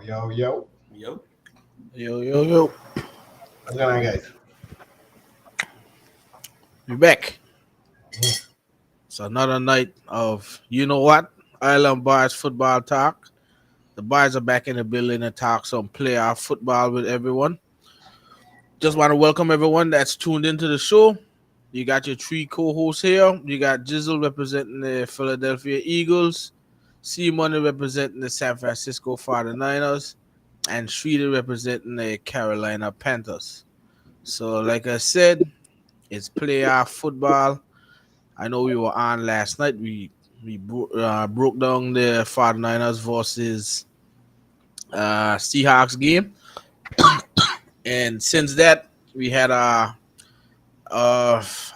Yo, yo. Yo. Yo. What's going on, guys? We back. Mm. It's another night of Island Boys football talk. The boys are back in the building to talk some playoff football with everyone. Just want to welcome everyone that's tuned into the show. You got your three co-hosts here. You got Jizzle representing the Philadelphia Eagles, C Money representing the San Francisco 49ers, and Streeter representing the Carolina Panthers. So, like I said, it's playoff football. I know we were on last night. We broke down the 49ers versus Seahawks game, and since that we had I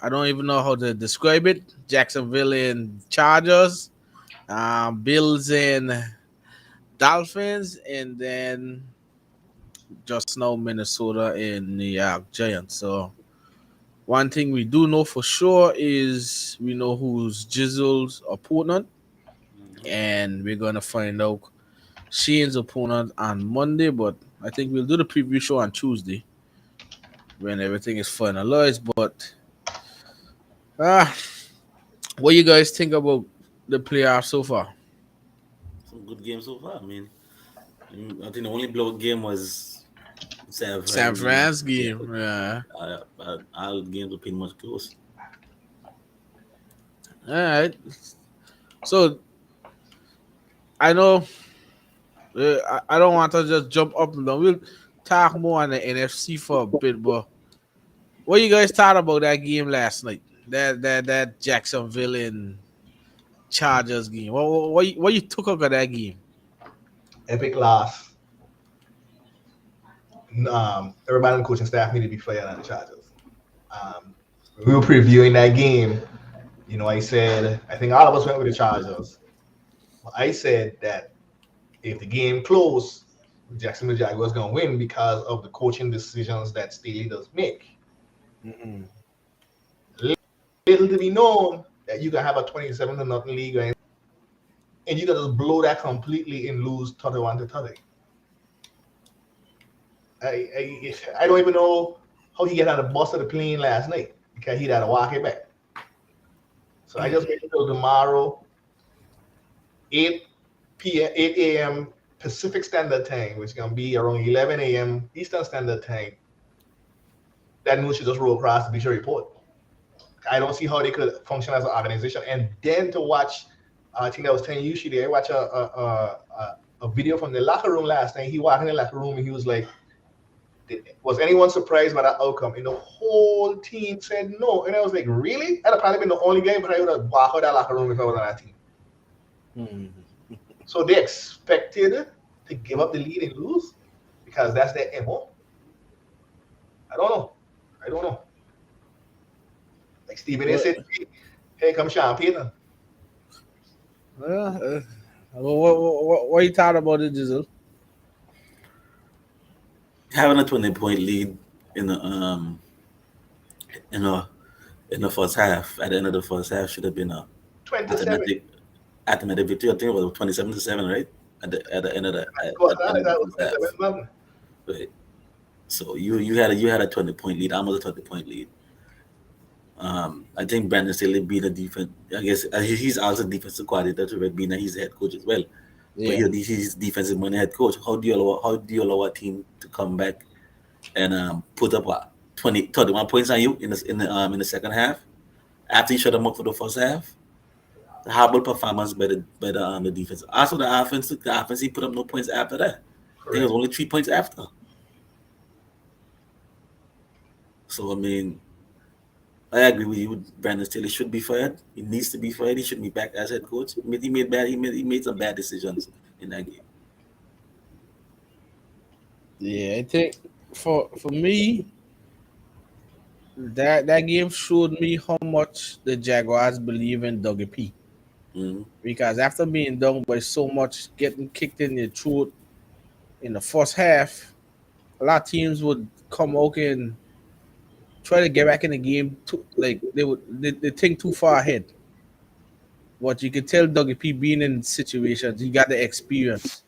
don't even know how to describe it. Jacksonville and Chargers, Bills and Dolphins, and then just now Minnesota and New York Giants. So one thing we do know for sure is we know who's Jizzle's opponent, and we're gonna find out Shane's opponent on Monday. But I think we'll do the preview show on Tuesday when everything is finalized. But uh, what you guys think about the playoffs so far? Some good games so far. I think the only blowout game was San San Fran and Fran's game, Seattle. yeah. All games were pretty much close. All right. So I know I don't want to just jump up and down. We'll talk more on the NFC for a bit, but what you guys thought about that game last night? That Jacksonville and Chargers game. What you took out of that game? Epic loss. Everybody on the coaching staff needed to be fired on the Chargers. We were previewing that game. I said, I think all of us went with the Chargers. I said that if the game closed, Jacksonville Jaguars going to win because of the coaching decisions that Staley does make. Mm-mm. Little to be known that you can have a 27-0 league and you can just blow that completely and lose 31-30. I don't even know how he got on the bus of the plane last night because he had to walk it back. So I just wait until tomorrow, 8 a.m. Pacific Standard Time, which is going to be around 11 a.m. Eastern Standard Time. That news should just roll across the Bleacher Report. I don't see how they could function as an organization. And then to watch, I think that was 10 usually, I watched a video from the locker room last night. He walked in the locker room and he was like, was anyone surprised by that outcome? And the whole team said no. And I was like, really? I'd have probably been the only guy, but I would have walked out that locker room if I was on that team. Mm-hmm. So they expected to give up the lead and lose because that's their MO. I don't know. Like Stephen A. said, hey, come Sean Payton. What you thought about it, Jizzle? Having a 20-point lead in the first half, at the end of the first half, should have been a 27. automatic victory. I think it was 27-7, right? At the end of the That was first half. 27. Right. So you had a 20-point lead, almost a 20-point lead. I think Brandon Staley being a defense. I guess he's also defensive coordinator to being that he's the head coach as well. Yeah. But he's defensive money head coach. How do you allow a team to come back and put up 31 points on you in the second half after you shut them up for the first half? The horrible performance by the defense. Also the offense he put up no points after that. I think it was only 3 points after. So I agree with you. Brandon Staley should be fired. He needs to be fired. He shouldn't be back as head coach. He made some bad decisions in that game. Yeah, I think for me, that game showed me how much the Jaguars believe in Dougie P. Mm-hmm. Because after being done by so much getting kicked in your throat in the first half, a lot of teams would come out and try to get back in the game. They think too far ahead. But you can tell Dougie P being in situations, he got the experience.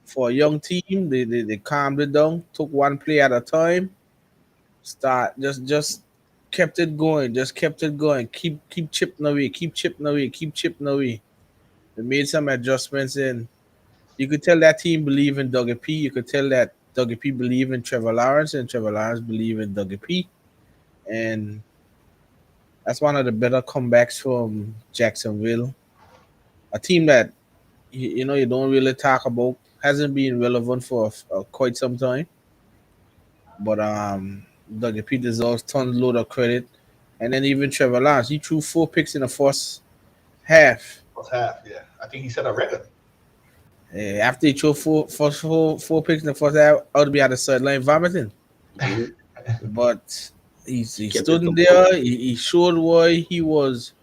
for a young team, they calmed it down, took one play at a time, start just kept it going, keep chipping away, keep chipping away. They made some adjustments and you could tell that team believe in Dougie P. You could tell that Dougie P believe in Trevor Lawrence and Trevor Lawrence believe in Dougie P. And that's one of the better comebacks from Jacksonville. A team that you don't really talk about, hasn't been relevant for quite some time. But WP deserves tons load of credit. And then even Trevor Lawrence, he threw 4 picks in the first half. First half, yeah. I think he set a record. After he threw four picks in the first half, I would be at the sideline vomiting. Mhm. But he Kept stood it in composed. there. He showed why he was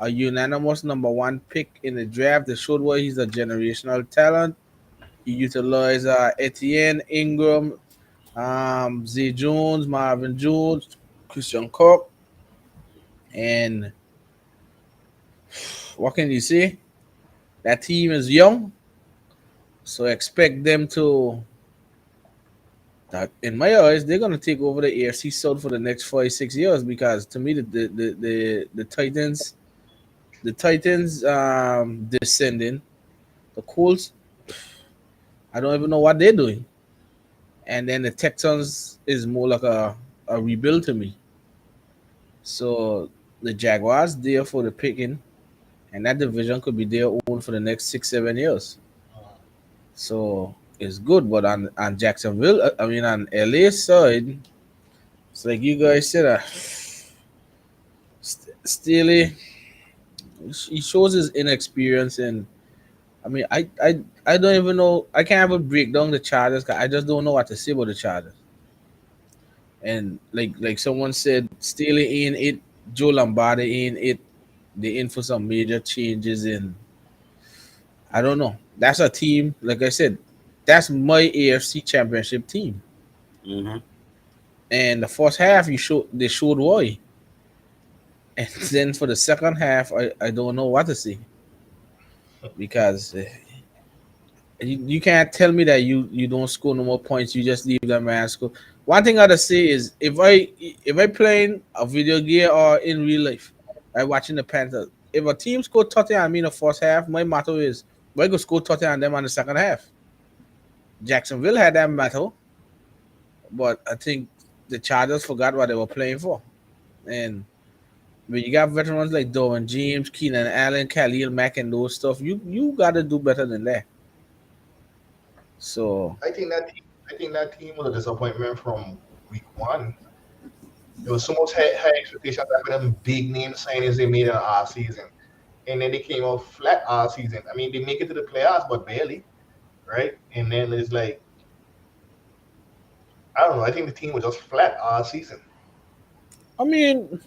a unanimous #1 pick in the draft. They showed why he's a generational talent. He utilized Etienne, Ingram, Zay Jones, Marvin Jones, Christian Kirk, and what can you say? That team is young, so expect them to. That in my eyes, they're gonna take over the AFC South for the next 5 6 years because to me the Titans descending, the Colts, I don't even know what they're doing, and then the Texans is more like a rebuild to me. So the Jaguars there for the picking, and that division could be their own for the next 6 7 years. So it's good, but on Jacksonville, I mean on LA side, it's like you guys said, Steely, he shows his inexperience, and I mean I don't even know. I can't even break down the Chargers. 'Cause I just don't know what to say about the Chargers. And like someone said, Steely ain't it. Joe Lombardi ain't it. They in for some major changes in. I don't know. That's a team. Like I said, that's my AFC Championship team. Mhm. And the first half, they showed why. And then for the second half, I don't know what to say because you can't tell me that you don't score no more points. You just leave that man score. One thing I gotta say is if I playing a video game or in real life, I watching the Panthers. If a team score 30 on me in the first half, my motto is why go score 30 on them on the second half. Jacksonville had that battle, but I think the Chargers forgot what they were playing for. And when you got veterans like Derwin James, Keenan Allen, Khalil Mack, and those stuff, you got to do better than that. So I think that team was a disappointment from week one. There was so much high expectations after them big name signings they made in our season. And then they came out flat all season. I mean, they make it to the playoffs, but barely, right? And then it's like, I don't know. I think the team was just flat all season. I mean,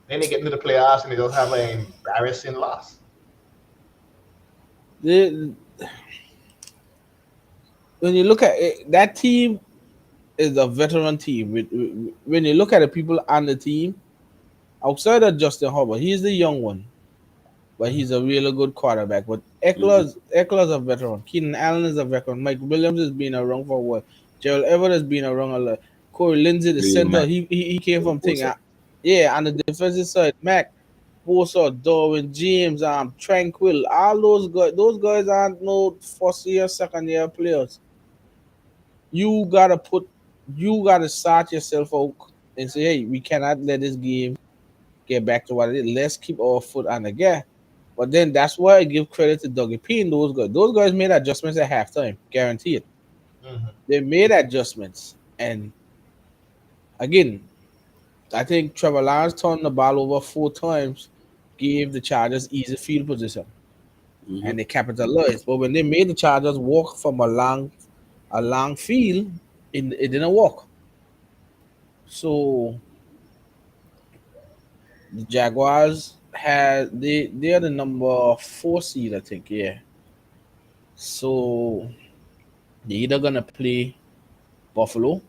Then they get into the playoffs and they just have an embarrassing loss. the, when you look at it, that team is a veteran team. When you look at the people on the team, outside of Justin Herbert, he's the young one, but he's a really good quarterback. But Mhm. Eckler's a veteran. Keenan Allen is a veteran. Mike Williams has been around for a while. Gerald Everett has been around a lot. Corey Lindsey, the Khalil center, Mack. he came from thing. Bosa. Yeah, on the defensive side, Mac, Bosa, Darwin, James, Tranquil, all those guys aren't no first year, second year players. You gotta put, you gotta start yourself out and say, hey, we cannot let this game get back to what it is. Let's keep our foot on the gas. But then that's why I give credit to Dougie P and those guys. Those guys made adjustments at halftime, guaranteed. Hmm. They made adjustments, and again, I think Trevor Lawrence turned the ball over 4 times, gave the Chargers easy field position, Mhm. and they capitalized. But when they made the Chargers walk from a long field, it didn't work. So the Jaguars they're the #4 seed, I think. Yeah. So they're either gonna play Buffalo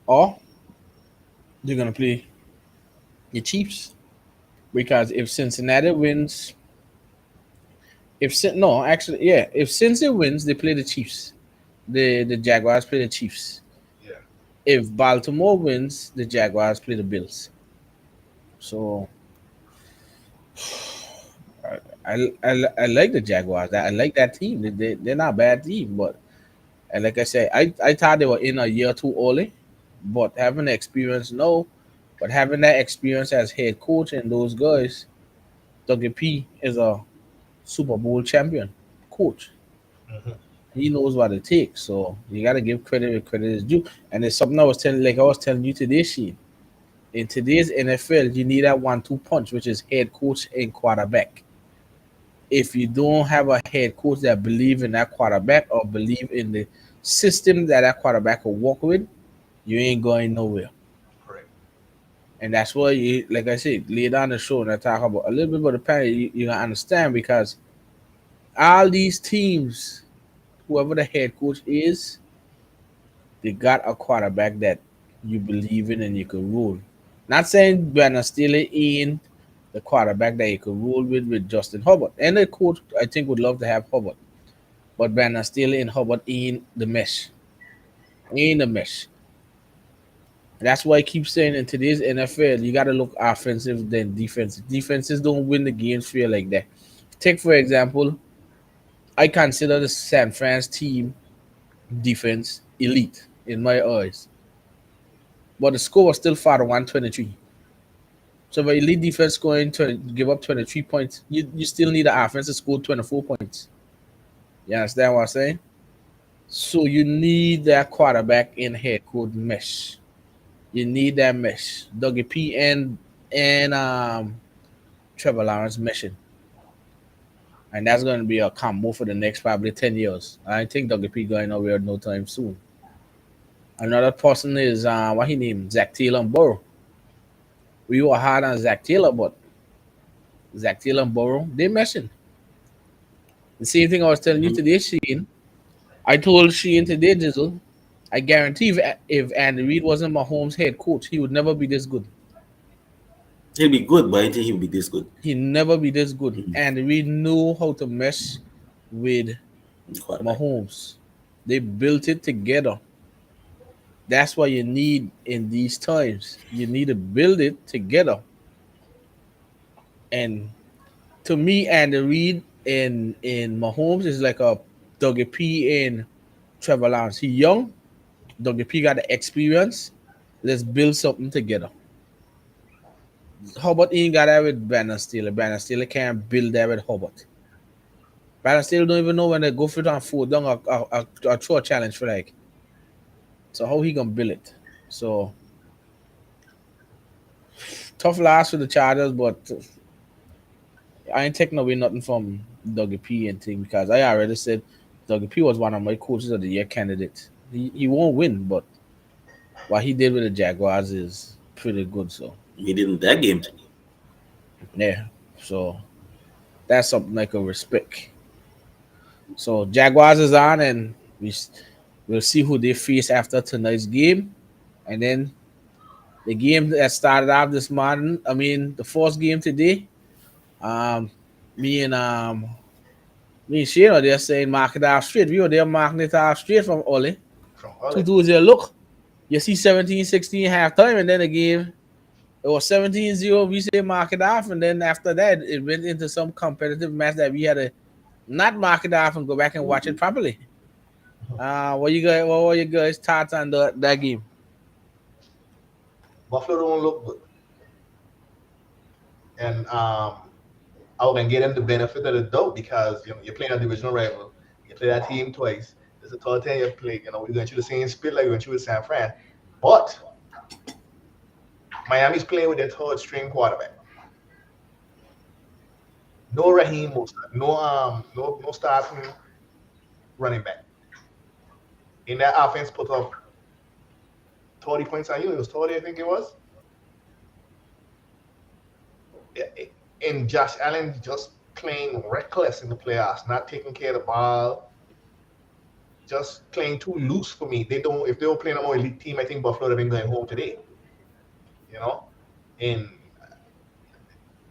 or they're gonna play the Chiefs. Because if Cincinnati wins If Cincy wins, they play the Chiefs. The Jaguars play the Chiefs. Yeah. If Baltimore wins, the Jaguars play the Bills. So I like the Jaguars. I like that team. They're not a bad team, but and like I said, I thought they were in a year too early, but having the experience, no. But having that experience as head coach and those guys, WP is a Super Bowl champion coach. Hmm. He knows what it takes. So you gotta give credit where credit is due. And it's something I was telling you today, Sheen. In today's NFL, you need that 1-2 punch, which is head coach and quarterback. If you don't have a head coach that believe in that quarterback or believe in the system that that quarterback will work with, you ain't going nowhere. Correct. And that's why you, like I said, lay down the show and I talk about a little bit about the panel. You gonna understand because all these teams, whoever the head coach is, they got a quarterback that you believe in and you can rule. Not saying Brandon Staley ain't the quarterback that you could rule with Justin Hubbard. And the coach, I think, would love to have Hubbard. But Brandon Staley and Hubbard ain't the mesh. Ain't the mesh. That's why I keep saying in today's NFL, you got to look offensive than defensive. Defenses don't win the games for you like that. Take, for example, I consider the San Fran team defense elite in my eyes. But the score was still far to 123. So if elite defense going to give up 23 points, you still need the offense to score 24 points. You understand what I'm saying? So you need that quarterback in head coach mesh. You need that mesh. Dougie P and Trevor Lawrence meshing. And that's going to be a combo for the next probably 10 years. I think Dougie P going nowhere no time soon. Another person is what he named Zach Taylor and Burrow. We were hard on Zach Taylor, but Zach Taylor and Burrow, they meshing. The same thing I was telling you Mhm. today, Sheen. I told Sheen today, Dizzle, I guarantee if Andy Reid wasn't Mahomes' head coach, he would never be this good. He'll be good, but I think he'll be this good. He'd never be this good. Mhm. Andy Reid knew how to mesh with Quarterback. Mahomes. They built it together. That's what you need in these times. You need to build it together. And to me, Andy Reid in Mahomes is like a Dougie P in Trevor Lawrence. He young. Dougie P got the experience. Let's build something together. Hubbard ain't got that with Brandon Steele. Brandon Steele can't build that with Hubbard. Brandon Steele don't even know when they go for it on fourth down a throw challenge for like. So how he gonna build it? So tough loss for the Chargers, but I ain't taking away nothing from Dougie P and thing because I already said Dougie P was one of my coaches of the year candidates. He won't win, but what he did with the Jaguars is pretty good. So He didn't that game to me. yeah, so that's something like a respect. So Jaguars is on, and we'll see who they face after tonight's game, and then the game that started off this morning. I mean, the first game today. Um, me and me and Shane are there saying mark it off straight. We were there marking it off straight from Ole. From Two Holland. dudes there. Look, you see 17-16 halftime, and then the game it was 17-0. We say mark it off, and then after that, it went into some competitive match that we had to not mark it off and go back and watch it properly. What were you guys thoughts on that game? Buffalo don't look good. And I can get them the benefit of the doubt because you're playing a divisional rival. You play that team twice. It's the third time you play. We're going through the same split like we went through with San Fran. But Miami's playing with their third string quarterback. No Raheem Mostert. No starting running back. In that offense put up 30 points on you. It was 30, I think it was. And Josh Allen just playing reckless in the playoffs, not taking care of the ball, just playing too loose for me. They don't. If they were playing a more elite team, I think Buffalo would have been going home today. You know, and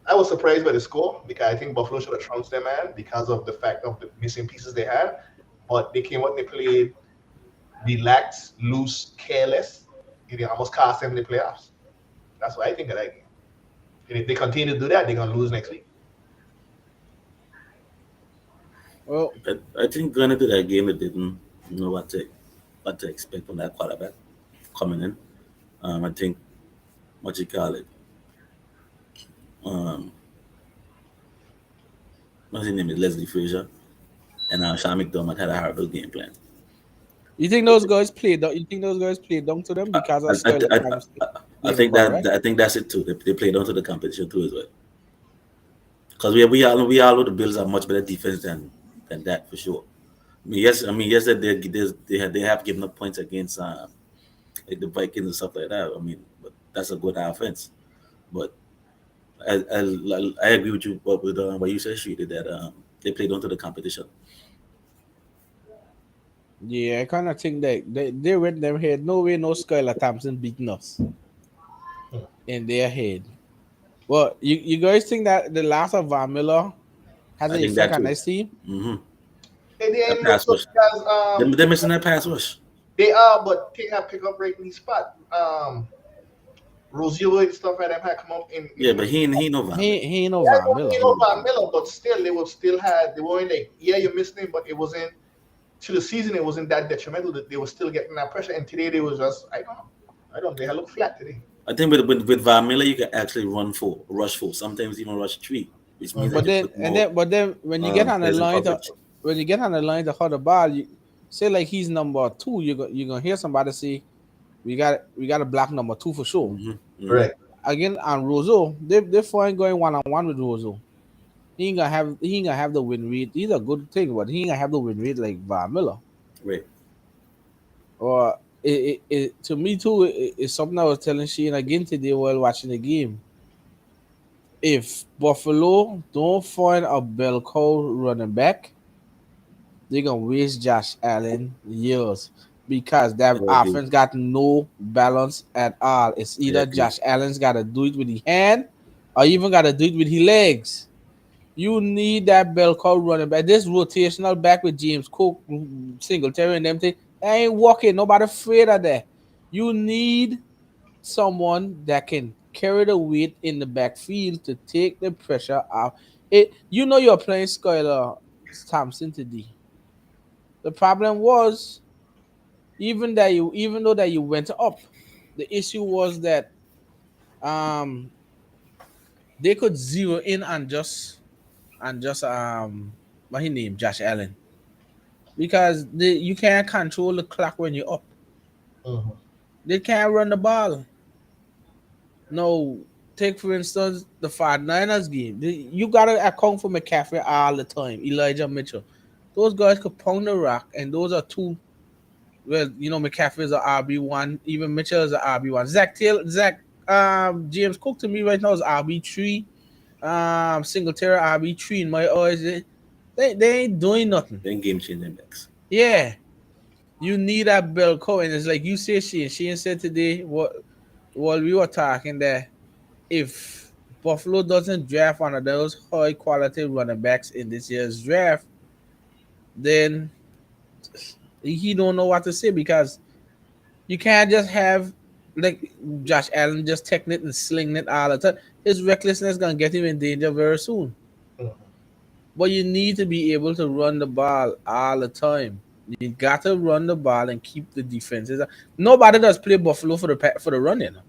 I was surprised by the score because I think Buffalo should have trounced them, man, because of the fact of the missing pieces they had. But they came out and they played relaxed, loose, careless. It almost cost them the playoffs. That's what I think of that game. And if they continue to do that, they're gonna lose next week. Well, I think going into that game, they didn't know what to expect from that quarterback coming in. I think what you call it. Um, what's his name is Leslie Frazier, and Sean McDermott had a horrible game plan. you think those guys played? You think those guys played down to them because of I, Skylar I, Thompson I, I being a think ball, right? that I think that's it too. They played onto the competition too as well. Because we all know the Bills are much better defense than that for sure. I mean yes that they have given up points against like the Vikings and stuff like that. I mean, but that's a good offense. But I agree with you with what you said, Street, that they played onto the competition. Yeah, I kind of think that they went them head. No way, no Skylar Thompson beating us in their head. Well, you guys think that the loss of Van Miller has I an think effect that on too. this team? Mm-hmm. And they That ain't look pass good rush. because They're missing that pass rush. they are, but they have pick up right in the spot. Rozier and stuff like that had come up Yeah, in but he no Van Miller. He ain't no yeah, Van Miller. you know Van Miller, but still they would still had they weren't like yeah you missed him, but it wasn't to the season it wasn't that detrimental that they were still getting that pressure. And today they was just I don't they look flat today. I think with Van Miller you can actually rush four, sometimes even rush three, which means Mhm. that you put more But then when you get on the players in line to coverage. when you get on the line to hold the ball, you say like he's number two, you're gonna hear somebody say we got a black number two for sure. Hmm. Hmm. Right. Again on Rozo, they fine going one on one with Rozo. He ain't gonna have the win rate. He's a good thing, but he ain't gonna have the win rate like Van Miller. Right. Or to me too, it's something I was telling Shane again today while watching the game. If Buffalo don't find a bell cow running back, they're gonna waste Josh Allen years because that I agree. offense got no balance at all. It's I either agree. Josh Allen's gotta do it with his hand or even gotta do it with his legs. You need that bell cow running back. This rotational back with James Cook, Singletary, and them thing. They ain't walking. Nobody afraid of that. You need someone that can carry the weight in the backfield to take the pressure off. You're playing Skylar Thompson today. The problem was even though that you went up, the issue was that um they could zero in on just what he named Josh Allen because you can't control the clock when you're up. Mhm. They can't run the ball. No, take for instance the 49ers game. You gotta account for McCaffrey all the time. Elijah Mitchell, those guys could pound the rock, and those are two. Well, McCaffrey is a RB1. Even Mitchell is a RB1. James Cook to me right now is RB3. Singletary RB3 in my eyes. They ain't doing nothing. Then game changing backs. Yeah, you need that bell cow, and it's like you say, Shane said today what while we were talking that if Buffalo doesn't draft one of those high quality running backs in this year's draft, then he don't know what to say because you can't just have like Josh Allen just taking it and slinging it all the time. His recklessness gonna get him in danger very soon. Mhm. But you need to be able to run the ball all the time. You got to run the ball and keep the defenses. Nobody does play Buffalo for the run,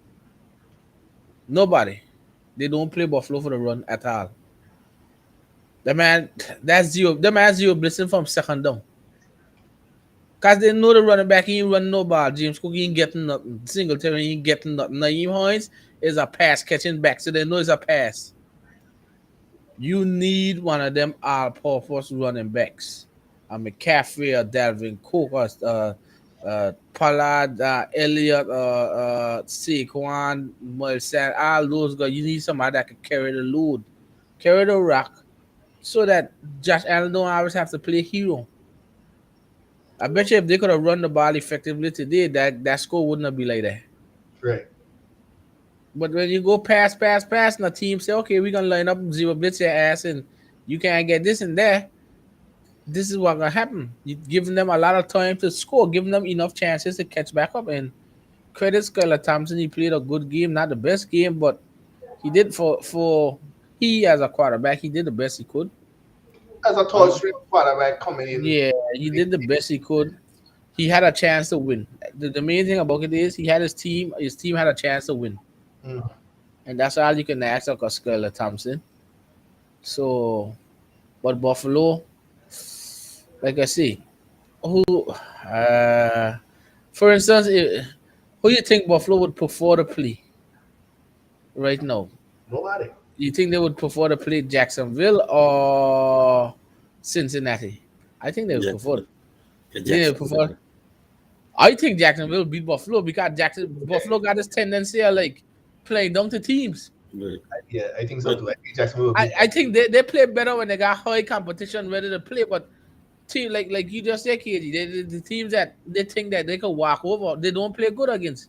Nobody. They don't play Buffalo for the run at all. The man, that's zero. The man zero blitzing from second down. Cause they know the running back he ain't running no ball. James Cook he ain't getting nothing. Singletary he ain't getting nothing. Naeem Hines is a pass catching back, so they know it's a pass. You need one of them all-purpose running backs. McCaffrey or Dalvin Cook or Pollard, Elliott, Saquon, Miles, all those guys. You need somebody that can carry the load, carry the rock, so that Josh Allen don't always have to play hero. I bet you if they could have run the ball effectively today, that score wouldn't have been like that. Right. But when you go pass, and the team say, okay, we're gonna line up zero blitz your ass and you can't get this and there, this is what gonna happen. You're giving them a lot of time to score, giving them enough chances to catch back up. And credit Skylar Thompson, he played a good game, not the best game, but he did for he as a quarterback, he did the best he could. As a tall, straight quarterback coming in. Yeah, he did the best he could. He had a chance to win. The main thing about it is he had his team. His team had a chance to win, Mm. and that's all you can ask of Skylar Thompson. So, but Buffalo, like I say, who, for instance, who you think Buffalo would prefer to play right now? Nobody. You think they would prefer to play Jacksonville or Cincinnati? I think they would prefer. Yeah, They would prefer. I think Jacksonville beat Buffalo because Buffalo got this tendency of like playing down to teams. Yeah, I think so too. I think Jacksonville will beat I think they play better when they got high competition ready to play, but team like you just said, KG, the teams that they think that they can walk over, they don't play good against.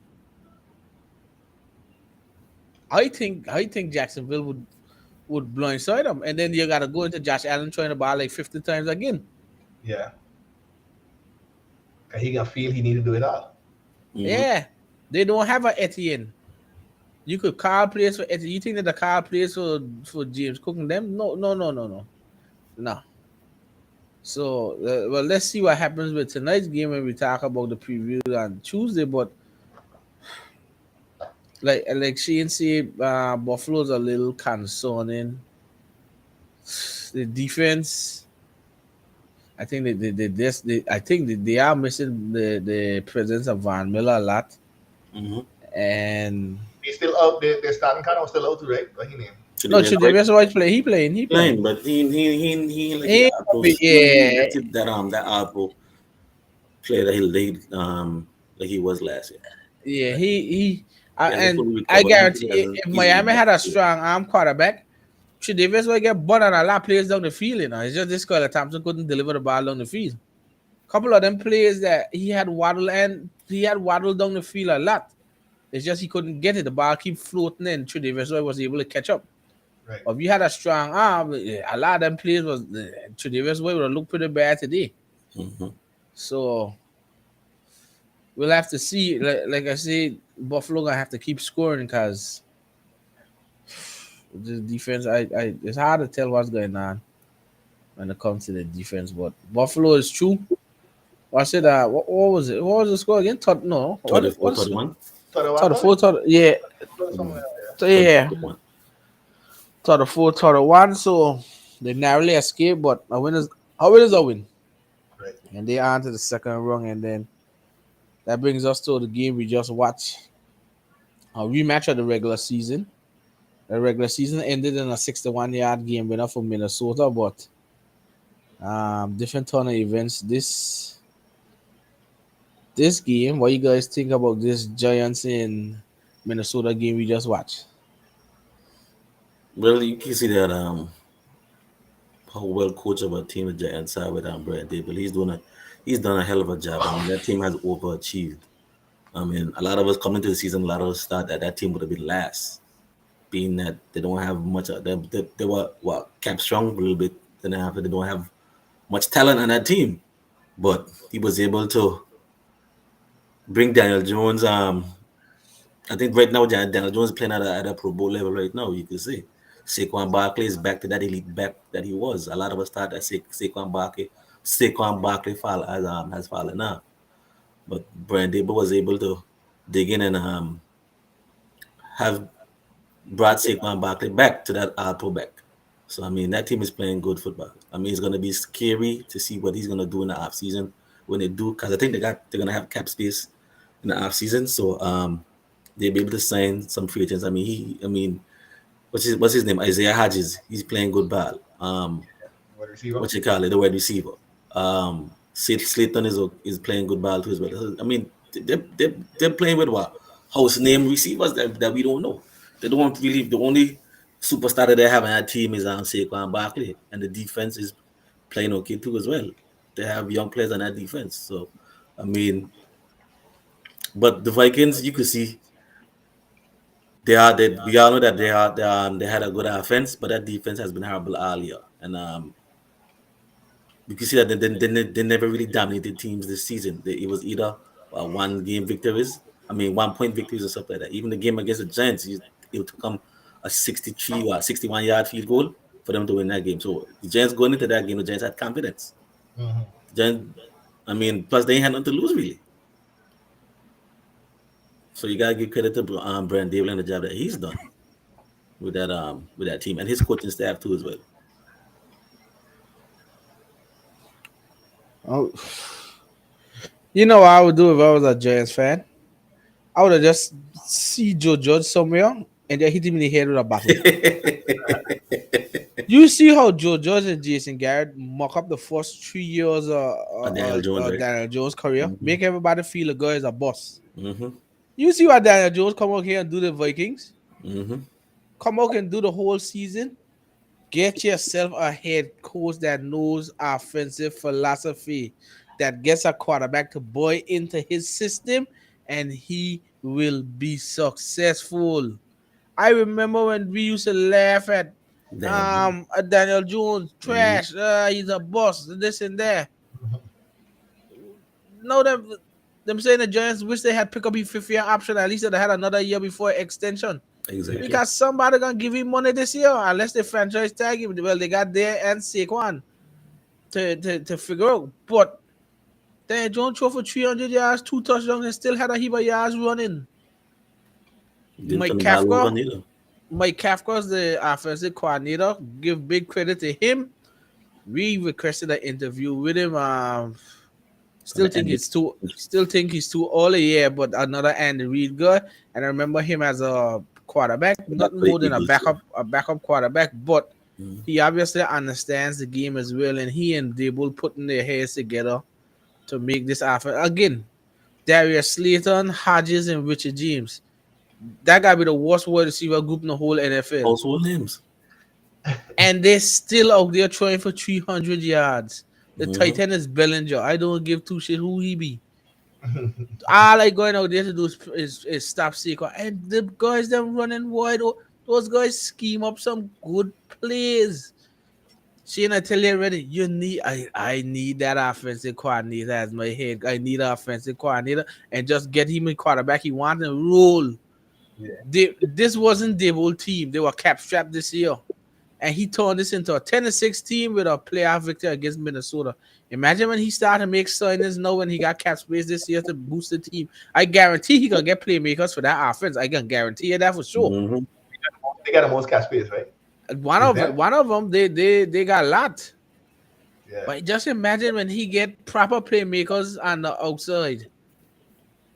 I think Jacksonville would blindside them, and then you gotta go into Josh Allen trying to ball like 50 times again. Yeah. He can feel he need to do it all. Yeah, they don't have an Etienne. You could call plays for Etienne. You think that the call plays for James Cook and them? No. So, well, let's see what happens with tonight's game when we talk about the preview on Tuesday. But like Shane said, Buffalo's a little concerning. The defense, I think they are missing the presence of Von Miller a lot, and He's still out. They're starting kind of still out too, right? What he name? no, should the rest of play? He playing. But he like that outpost player that like he was last year. Yeah, he and I guarantee if Miami had a strong arm quarterback, should Davis will get bought on a lot of players down the field. It's just this guy Thompson couldn't deliver the ball down the field. Couple of them players that he had waddle down the field a lot. It's just he couldn't get it. The ball keep floating in. Tredavious was able to catch up. Right. If you had a strong arm, a lot of them players was Tredavious would have looked pretty bad today. So we'll have to see. Like I said, Buffalo gonna have to keep scoring because the defense. It's hard to tell what's going on when it comes to the defense. But Buffalo is true. I said, what was it? What was the score again? 31. 34, yeah. So, yeah. 34, 31. So they narrowly escaped, but a win is a win. Right. And they are to the second round, and then that brings us to the game we just watched. A rematch of the regular season. The regular season ended in a 61-yard game winner for Minnesota, but different turn of events. This game, what you guys think about this Giants in Minnesota game we just watched? Well, you can see that how well coached of a team the Giants are with Brad Daboll. He's done a hell of a job. I mean, that team has overachieved. I mean, a lot of us coming to the season, a lot of us thought that team would have been last, being that they don't have much. They were cap strong a little bit. They don't have much talent on that team, but he was able to bring Daniel Jones. I think right now Daniel Jones is playing at a Pro Bowl level right now. You can see Saquon Barkley is back to that elite back that he was. A lot of us thought that Saquon Barkley has fallen off, but Brian Daboll was able to dig in and have brought Saquon Barkley back to that All-Pro back. So I mean that team is playing good football. I mean it's gonna be scary to see what he's gonna do in the off season when they do, because I think they're gonna have cap space in the off season. So they'll be able to sign some free agents. I mean what's his name? Isaiah Hodgins. He's playing good ball. What you call it, the wide receiver. Slayton is playing good ball too as well. I mean they're playing with house name receivers that we don't know. They don't really. The only superstar that they have on that team is Saquon Barkley, and the defense is playing okay too as well. They have young players on that defense. So, I mean, but the Vikings, you could see we all know that they had a good offense, but that defense has been horrible all year. And you can see that they never really dominated teams this season. It was either 1-game victories, 1-point victories or stuff like that. Even the game against the Giants, it took them a 63 or 61-yard field goal for them to win that game. So the Giants going into that game, the Giants had confidence. Mm-hmm. Giants, plus they ain't had nothing to lose really. So you gotta give credit to Brent Dable and the job that he's done with that team and his coaching staff too as well. Oh, you know what I would do if I was a Giants fan? I would have just see Joe Judge somewhere and then hit him in the head with a bottle. You see how Joe Judge and Jason Garrett mock up the first 3 years of Daniel Jones' career, make everybody feel the guy is a boss. Mm-hmm. You see what Daniel Jones come out here and do the Vikings? Mm-hmm. Come out and do the whole season. Get yourself a head coach that knows offensive philosophy, that gets a quarterback to buy into his system, and he will be successful. I remember when we used to laugh at Daniel Jones, trash, he's a boss, this and that. No, them saying the Giants wish they had picked up his 5th-year option. At least they had another year before extension. Exactly. Because somebody gonna give him money this year unless they franchise tag him. Well, they got there and Saquon to figure out. But Daniel Jones threw for 300 yards, 2 touchdowns, and still had a heap of yards running. Mike Kafka's the offensive coordinator. Give big credit to him. We requested an interview with him. Still think he's too all a year, but another Andy Reid guy. And I remember him as a quarterback, not more than a backup quarterback, but he obviously understands the game as well. And he and Dable putting their heads together to make this offense again. Darius Slayton, Hodges, and Richard James. That gotta be the worst wide receiver group in the whole NFL. Also names. And they're still out there trying for 300 yards. The Titan is Bellinger. I don't give two shit who he be. All I going out there to do is stop Saquon. And the guys them running wide. Those guys scheme up some good plays. Shane, I tell you already, I need that offensive coordinator as my head. I need an offensive coordinator and just get him a quarterback he wants and roll. Yeah. This wasn't Dable team. They were cap strapped this year. And he turned this into a 10-6 team with a playoff victory against Minnesota. Imagine when he started to make signings now when he got cap space this year to boost the team. I guarantee he gonna get playmakers for that offense. I can guarantee you that for sure. Mm-hmm. They got the most cap space, right? One of them, they got a lot. Yeah. But just imagine when he get proper playmakers on the outside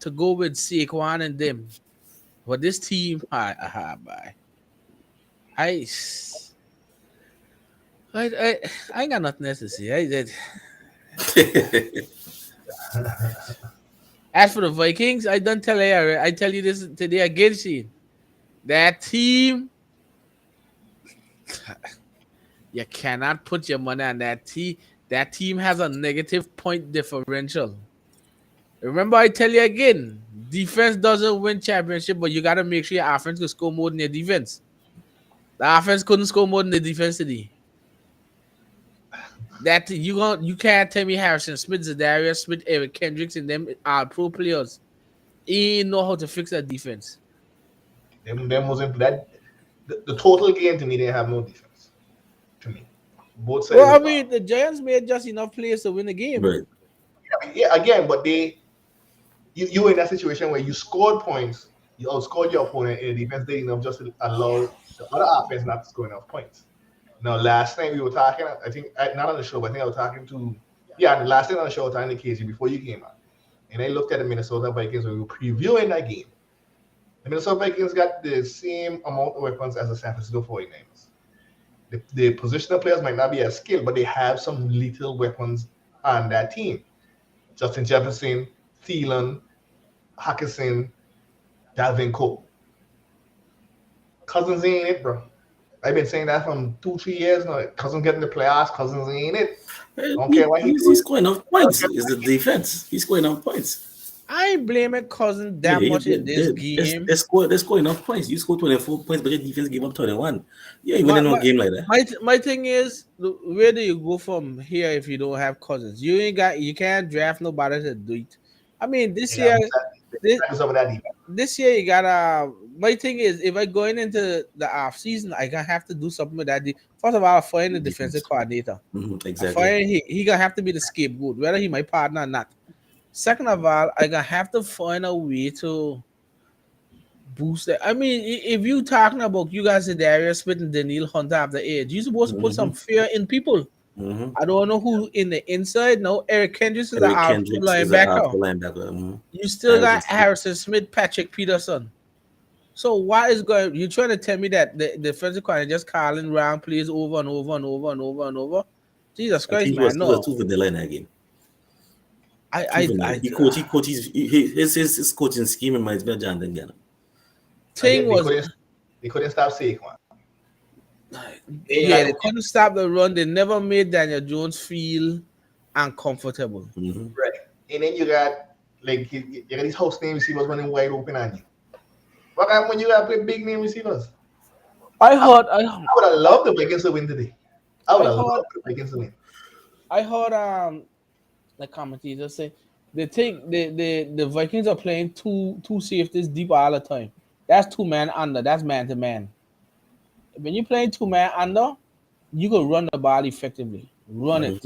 to go with Saquon and them. But this team, I ain't got nothing else to say. As for the Vikings, I don't tell you. I tell you this today again, Shane. That team, you cannot put your money on that team. That team has a negative point differential. Remember, I tell you again, defense doesn't win championship, but you got to make sure your offense can score more than your defense. The offense couldn't score more than the defense today. That you can't tell me Harrison Smith, Zadarius Smith, Eric Kendricks, and them are pro players. He know how to fix that defense. Them wasn't that. The total game to me, they have no defense. To me, both sides. Well, I mean, the Giants made just enough plays to win the game. Right. Yeah, again, but you were in that situation where you scored points, you outscored your opponent in the defense, they enough just to allow the other offense not to score enough points. Now, last night we were talking, I think, not on the show, but I think I was talking to, the last night on the show, I was talking to KG before you came out. And I looked at the Minnesota Vikings when we were previewing that game. The Minnesota Vikings got the same amount of weapons as the San Francisco 49ers. The positional players might not be as skilled, but they have some lethal weapons on that team. Justin Jefferson, Thielen, Hockenson, Dalvin Cook. Cousins ain't it, bro. I've been saying that from 2-3 years now. Cousins getting the playoffs. Cousins ain't it. Don't care what he's scoring enough points. It's the defense. He's scoring enough points. I ain't blaming Cousins Yeah, that much in this game. they score enough points. You score 24 points, but your defense gave up 21. Yeah, you My, winning my, no game like that. my thing is, where do you go from here if you don't have Cousins? You can't draft nobody to do it. I mean, You got this, some of that defense. this year you gotta. My thing is, if I going into the off season, I gonna have to do something with that. First of all, I find the defensive coordinator. I Exactly. find he gonna have to be the scapegoat, whether he my partner or not. Second of all, I gonna have to find a way to boost it. I mean, if you talking about you guys at Darius Smith and Daniel Hunter have the edge, you supposed to put some fear in people. I don't know who in the inside. No, Eric Kendricks is an Eric outside Kendricks is an linebacker. outside linebacker. You still Harrison got Smith. Harrison Smith, Patrick Peterson. So what is going? You trying to tell me that the defensive coordinator just calling round plays over and over and over and over and over? Jesus I think Christ, he was man! No, too vanilla in that game. I He coaches his coaching scheme reminds me of Jonathan Gannon. thing was they couldn't stop Saquon. they couldn't stop the run. They never made Daniel Jones feel uncomfortable. Right. And then you got like you got these host name receivers running wide open on you. What happened when you got play big name receivers? I would have loved the Vikings to win today. I would have loved the Vikings to win. I heard the commentator say they think the Vikings are playing two safeties deep all the time. That's 2 man under. That's man to man. When you're playing 2 man under, you can run the ball effectively. Run it.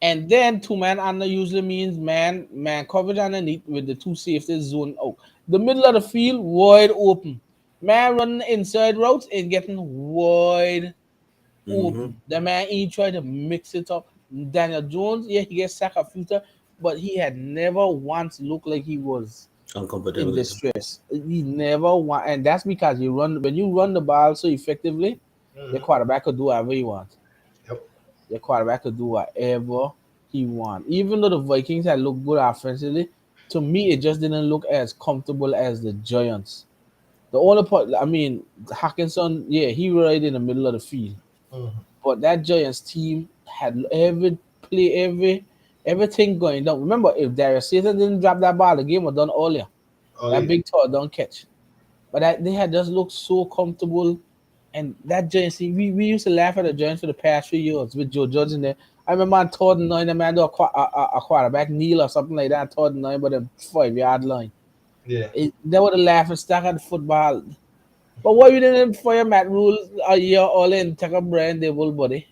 And then 2 man under usually means man coverage underneath with the 2 safeties zone out. The middle of the field wide open. Man running inside routes and getting wide open. The man he tried to mix it up. Daniel Jones, yeah, he gets sacked a few times, but he had never once looked like he was uncomfortable in distress. He never want, and that's because when you run the ball so effectively, your quarterback could do whatever he wants. Your quarterback could do whatever he wants. Even though the Vikings had looked good offensively, to me it just didn't look as comfortable as the Giants. The only part, I mean, Hawkinson, yeah, he right in the middle of the field. But that Giants team had everything going down. Remember, if Darius Slayton didn't drop that ball, the game was done earlier. That big touchdown catch. But they had just looked so comfortable. And that Giants team, we used to laugh at the Giants for the past 3 years with Joe Judge in there. I remember on 3rd and 9, the man do a quarterback kneel or something like that, 3rd and 9, but a 5-yard line. Yeah. They would have laughed and stuck at the football. But why you didn't fire Matt Rule a year all in, take a brand they will, buddy?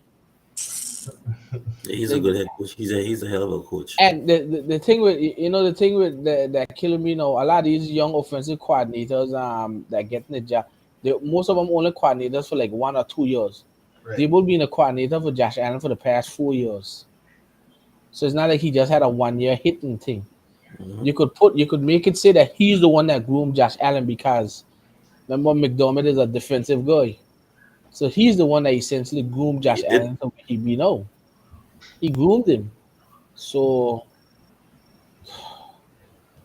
He's a good head coach. He's a hell of a coach. And the thing with that killing me now, a lot of these young offensive coordinators that getting the job, most of them only coordinators for like 1 or 2 years. Right. They will be in a coordinator for Josh Allen for the past 4 years. So it's not like he just had a 1-year hitting thing. You could make it say that he's the one that groomed Josh Allen because remember McDermott is a defensive guy. So he's the one that essentially groomed Josh Allen to he be now. He groomed him. So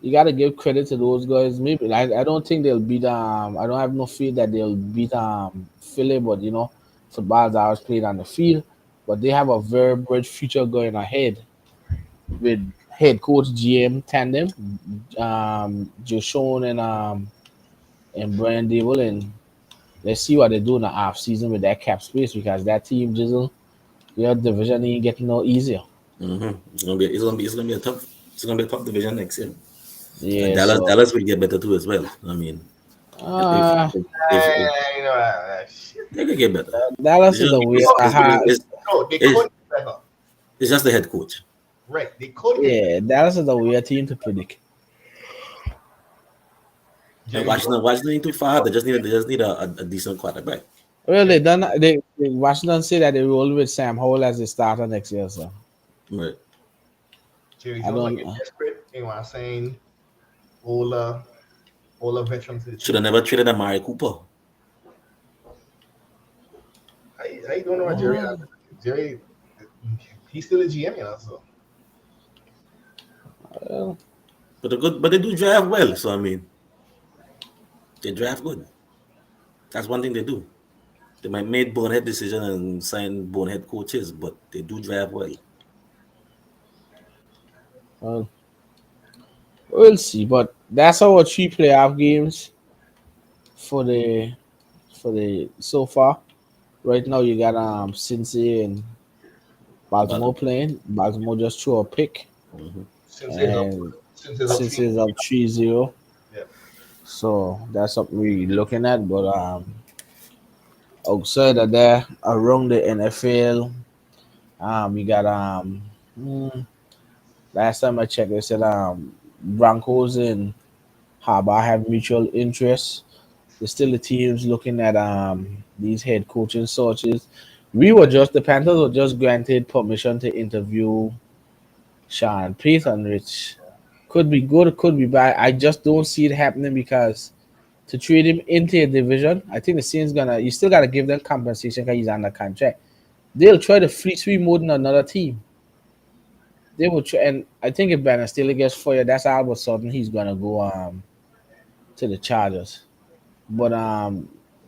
you gotta give credit to those guys. Maybe I don't think they'll beat I don't have no fear that they'll beat Philly, but football's always played on the field. But they have a very bright future going ahead with head coach GM tandem, Joe Schoen and Brian Dable, and let's see what they do in the off season with that cap space because that team Jizzle, their division ain't getting no easier. It's gonna be a tough division next year. Yeah, Dallas will get better too as well. I mean, they could get better. Dallas is a weird. It's just the head coach. Right. They could. Yeah, Dallas is a weird team to predict. Washington ain't too far. They just need a decent quarterback. Well, Washington say that they roll with Sam Howell as the starter next year, so. Right. Jerry Jones get desperate. I'm saying all veterans. Should have never traded Amari Cooper. I don't know about Jerry. Jerry, he's still a GM, so. But they do draft well. So I mean, they draft good. That's one thing they do. They might make bonehead decisions and sign bonehead coaches, but they do draft well. We'll see, but that's our three playoff games for the so far. Right now, you got Cincy and But Baltimore playing. Baltimore just threw a pick, mhm. Since it's up, and since it's up Cincy three. is up 3-0. Yeah. So that's what we're looking at. But outside of that, around the NFL, we got hmm, last time I checked, they said Broncos and Harbaugh have mutual interests. There's still the teams looking at these head coaching searches. The Panthers were just granted permission to interview Sean Payton, which could be good, could be bad. I just don't see it happening because to trade him into a division, I think the Saints gonna you still gotta give them compensation because he's under contract. They'll try to free sweep more than another team. They will try, and I think if Banner still gets fired, that's all of a sudden he's gonna go to the Chargers. But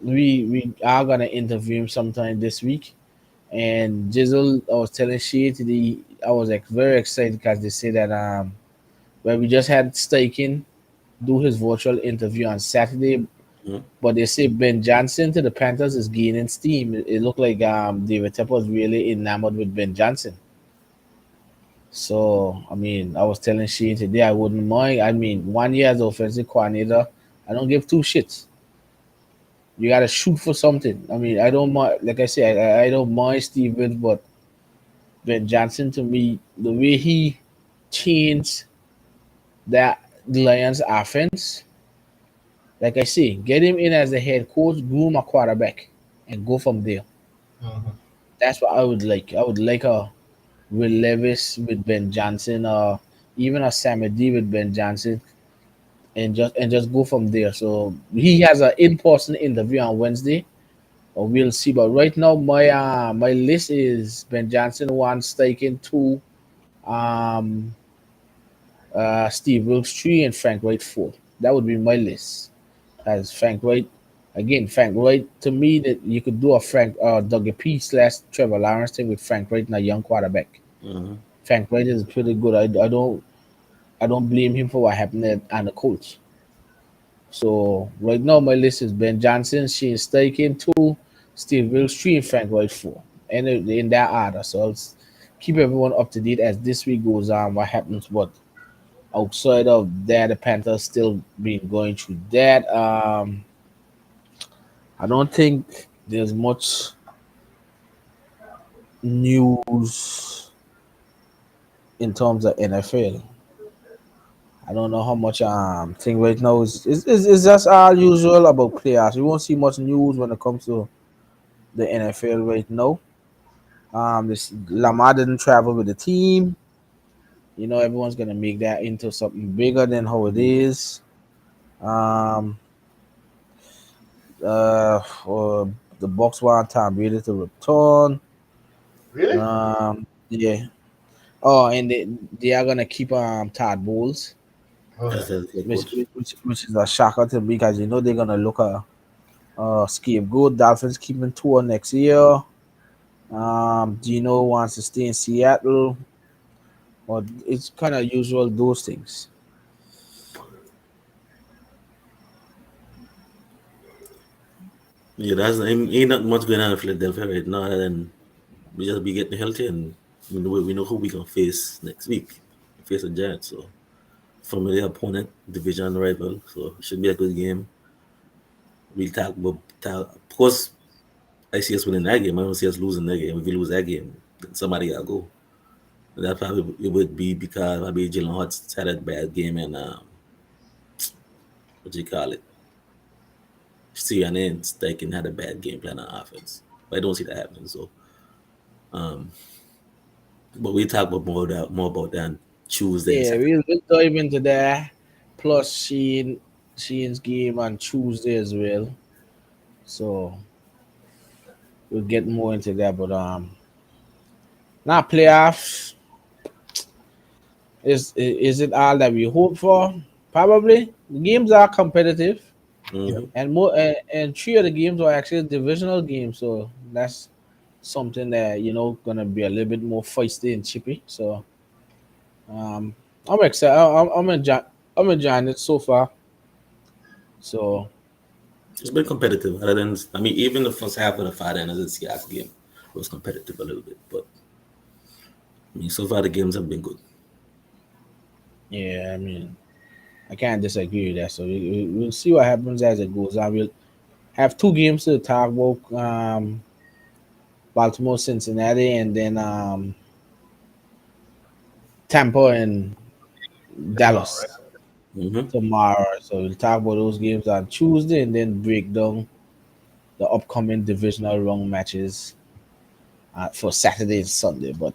we are gonna interview him sometime this week. And Jizzle, I was telling she today, I was like very excited because they say that well, we just had Steichen do his virtual interview on Saturday, Mhm. but they say Ben Johnson to the Panthers is gaining steam. It looked like David Tepper was really enamored with Ben Johnson. So I mean, I was telling Shane today I wouldn't mind. I mean, 1 year as offensive coordinator, I don't give two shits. You gotta shoot for something. I mean, I don't mind. Like I said, I don't mind Stevens, but Ben Johnson to me, the way he changed that Lions offense, like I say, get him in as the head coach, groom a quarterback, and go from there. Mhm. That's what I would like. I would like a Will Levis with Ben Johnson, or even a Sammy D with Ben Johnson, and just go from there. So he has an in-person interview on Wednesday, or we'll see. But right now, my list is Ben Johnson one, Steichen two, um, Steve Wilkes three, and Frank Wright four. That would be my list. As Frank Wright, again, Frank Wright to me that you could do a Frank Dougie P slash Trevor Lawrence thing with Frank Wright and a young quarterback. Mhm. Frank Wright is pretty good. I don't blame him for what happened on the coach. So right now my list is Ben Johnson, Shane Steichen two, Steve Wilkes three, and Frank Wright four. And in that order. So keep everyone up to date as this week goes on. What happens? But outside of that, the Panthers still been going through that. I don't think there's much news in terms of NFL. I don't know how much thing right now is just all usual about players. We won't see much news when it comes to the NFL right now. This Lamar didn't travel with the team. Everyone's gonna make that into something bigger than how it is. Um, for the Bucks want Tom Brady to return. Really? Yeah. Oh, and they are gonna keep Todd Bowles, Okay. That's a good which coach. which which is a shocker to me because they're gonna look scapegoat. Dolphins keeping tour next year. Gino wants to stay in Seattle, but it's kind of usual those things. Yeah, that's ain't not much going on in Philadelphia right now. Other than we just be getting healthy, and we know who we can face next week. We face the Giants, so familiar opponent, division rival, so it should be a good game. We'll talk. Of course, I see us winning that game. I don't see us losing that game. If we lose that game, then somebody gotta go. And that probably it would be because maybe Jalen Hurts had a bad game, and what do you call it? CNN Steichen had a bad game plan on offense. But I don't see that happening. So, um, but we talk about more about that on Tuesday and Yeah, Saturday. we'll dive into that. Plus, Sheen's game on Tuesday as well. So we'll get more into that. But now playoffs is it all that we hope for? Probably. The games are competitive, Yeah. Mm-hmm. and and three of the games are actually divisional games. So that's something that gonna be a little bit more feisty and chippy. So um, I'm excited. I'm enjoy. I'm enjoying it so far. So It's been competitive. Other than, I mean, even the first half of the 49ers and Seattle game was competitive a little bit. But I mean, so far the games have been good. yeah, I mean, I can't disagree with that. So we'll see what happens as it goes on. We'll have two games to talk about. Baltimore, Cincinnati, and then Tampa and Tomorrow, Dallas right? Mm-hmm. tomorrow. So we'll talk about those games on Tuesday and then break down the upcoming divisional round matches for Saturday and Sunday. But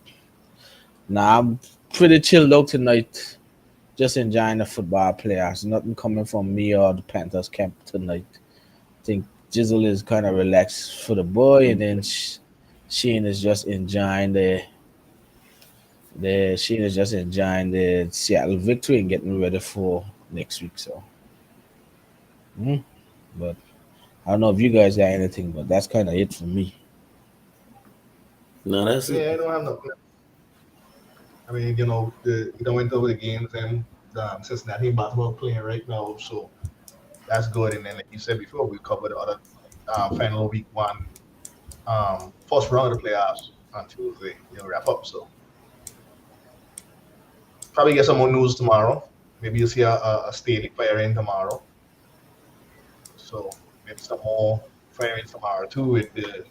now I'm pretty chilled out tonight. Just enjoying the football players. Nothing coming from me or the Panthers camp tonight. I think Jizzle is kind of relaxed for the boy, and then Shane is just enjoying the Seattle victory and getting ready for next week. So, but I don't know if you guys got anything, but that's kind of it for me. No, that's it. Yeah, I don't have nothing. I mean, went over the games and Cincinnati and Baltimore playing right now, so that's good. And then, like you said before, we covered the other final week one, first round of the playoffs on Tuesday. Wrap up. So probably get some more news tomorrow. Maybe you'll see a stadium firing tomorrow. So maybe some more firings tomorrow too with the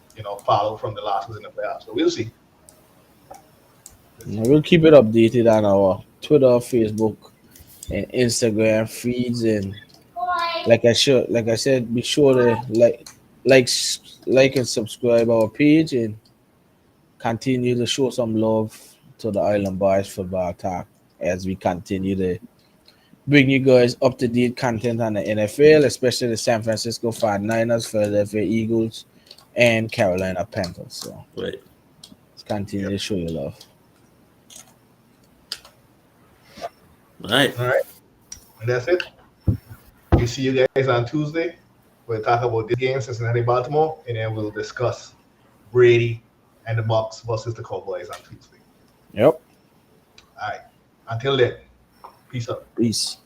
follow from the losses in the playoffs. So we'll see. And we'll keep it updated on our Twitter, Facebook, and Instagram feeds. And like I said, be sure to like, like and subscribe our page and continue to show some love to the Island Boys Football Talk as we continue to bring you guys up to date content on the NFL, especially the San Francisco 49ers, Philadelphia Eagles, and Carolina Panthers. So Right. let's continue to show you love. All right. All right, and that's it. We see you guys on Tuesday. We'll talk about this game, Cincinnati, Baltimore, and then we'll discuss Brady and the Bucks versus the Cowboys on Tuesday. Yep. All right. Until then, peace out. Peace.